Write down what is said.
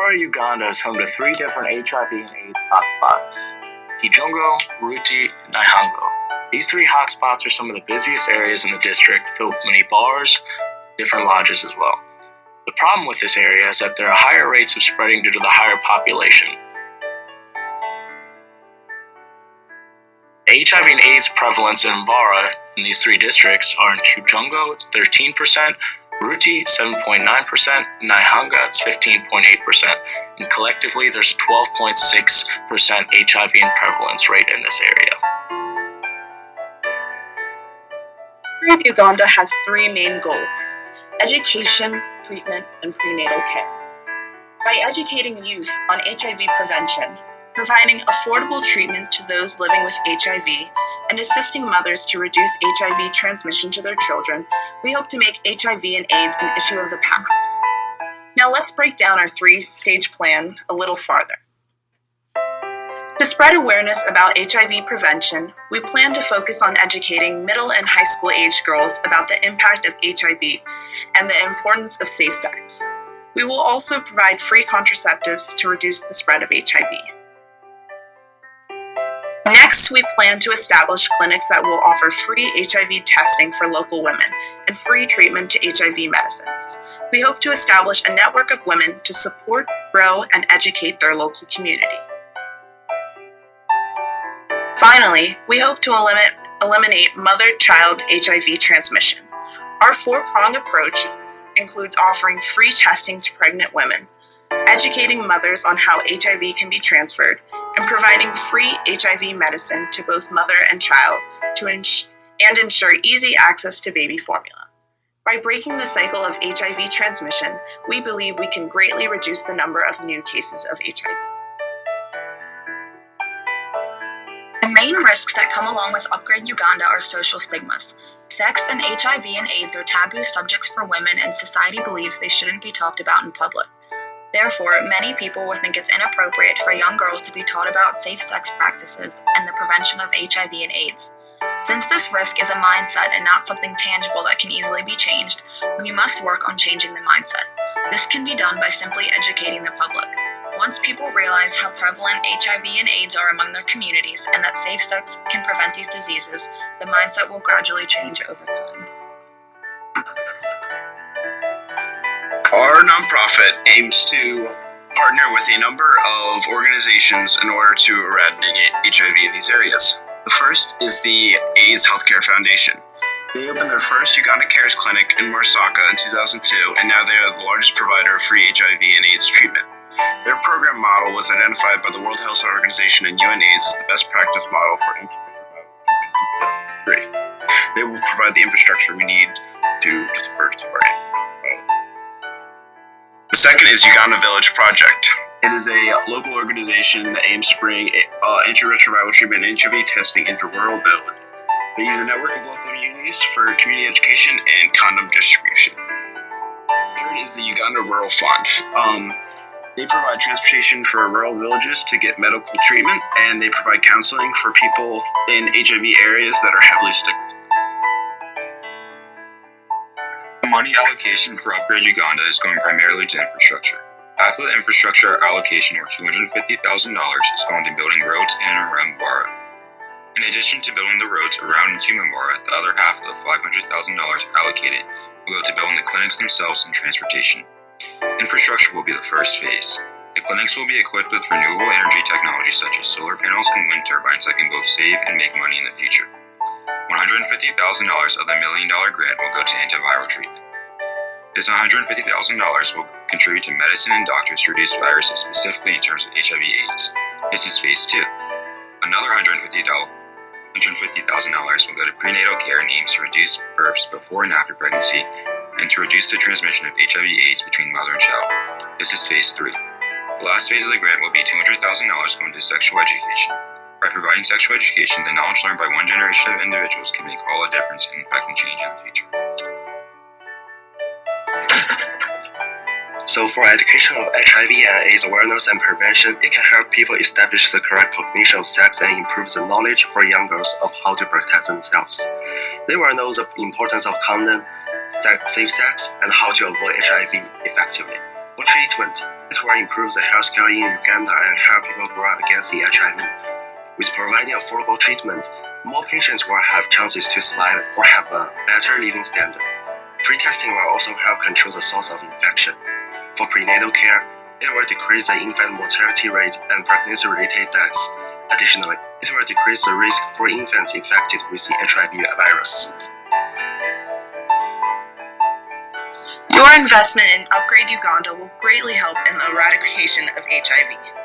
Mbara, Uganda is home to 3 different HIV and AIDS hotspots: Kijongo, Ruti, and Naihango. These 3 hotspots are some of the busiest areas in the district, filled with many bars, different lodges as well. The problem with this area is that there are higher rates of spreading due to the higher population. The HIV and AIDS prevalence in Mbara in these 3 districts are in Kijongo, it's 13%, Ruti, 7.9%, and Naihango, it's 15.8%. And collectively, there's a 12.6% HIV and prevalence rate in this area. Uganda has 3 main goals: education, treatment, and prenatal care. By educating youth on HIV prevention, providing affordable treatment to those living with HIV, and assisting mothers to reduce HIV transmission to their children, we hope to make HIV and AIDS an issue of the past. Now let's break down our 3-stage plan a little farther. To spread awareness about HIV prevention, we plan to focus on educating middle and high school age girls about the impact of HIV and the importance of safe sex. We will also provide free contraceptives to reduce the spread of HIV. Next, we plan to establish clinics that will offer free HIV testing for local women and free treatment to HIV medicines. We hope to establish a network of women to support, grow, and educate their local community. Finally, we hope to eliminate mother-child HIV transmission. Our 4-pronged approach includes offering free testing to pregnant women, educating mothers on how HIV can be transferred, and providing free HIV medicine to both mother and child and ensure easy access to baby formula. By breaking the cycle of HIV transmission, we believe we can greatly reduce the number of new cases of HIV. The main risks that come along with Upgrade Uganda are social stigmas. Sex and HIV and AIDS are taboo subjects for women, and society believes they shouldn't be talked about in public. Therefore, many people will think it's inappropriate for young girls to be taught about safe sex practices and the prevention of HIV and AIDS. Since this risk is a mindset and not something tangible that can easily be changed, we must work on changing the mindset. This can be done by simply educating the public. Once people realize how prevalent HIV and AIDS are among their communities and that safe sex can prevent these diseases, the mindset will gradually change over time. Our nonprofit aims to partner with a number of organizations in order to eradicate HIV in these areas. The first is the AIDS Healthcare Foundation. They opened their first Uganda Cares clinic in Marsaka in 2002, and now they are the largest provider of free HIV and AIDS treatment. Their program model was identified by the World Health Organization and UNAIDS as the best practice model for antiretroviral treatment. They will provide the infrastructure we need to support our aim. The second is Uganda Village Project. It is a local organization that aims to bring antiretroviral treatment and HIV testing into rural villages. They use a network of local communities for community education and condom distribution. Third is the Uganda Rural Fund. They provide transportation for rural villages to get medical treatment, and they provide counseling for people in HIV areas that are heavily stigmatized. The money allocation for Upgrade Uganda is going primarily to infrastructure. Half of the infrastructure allocation, or $250,000, is going to building roads in and around Mbara. In addition to building the roads around and to Mbara, the other half of the $500,000 allocated will go to building the clinics themselves and transportation. Infrastructure will be the first phase. The clinics will be equipped with renewable energy technology such as solar panels and wind turbines that can both save and make money in the future. $150,000 of the $1 million grant will go to antiviral treatment. This $150,000 will contribute to medicine and doctors to reduce viruses, specifically in terms of HIV/AIDS. This is phase 2. Another $150,000 will go to prenatal care and aims to reduce births before and after pregnancy and to reduce the transmission of HIV/AIDS between mother and child. This is phase 3. The last phase of the grant will be $200,000 going to sexual education. By providing sexual education, the knowledge learned by one generation of individuals can make all the difference in affecting change in the future. So for education of HIV and AIDS awareness and prevention, it can help people establish the correct cognition of sex and improve the knowledge for young girls of how to protect themselves. They will know the importance of condom, safe sex, and how to avoid HIV effectively. For treatment, it It will improve the healthcare in Uganda and help people grow against the HIV. With providing affordable treatment, more patients will have chances to survive or have a better living standard. Pre-testing will also help control the source of infection. For prenatal care, it will decrease the infant mortality rate and pregnancy-related deaths. Additionally, it will decrease the risk for infants infected with the HIV virus. Your investment in Upgrade Uganda will greatly help in the eradication of HIV.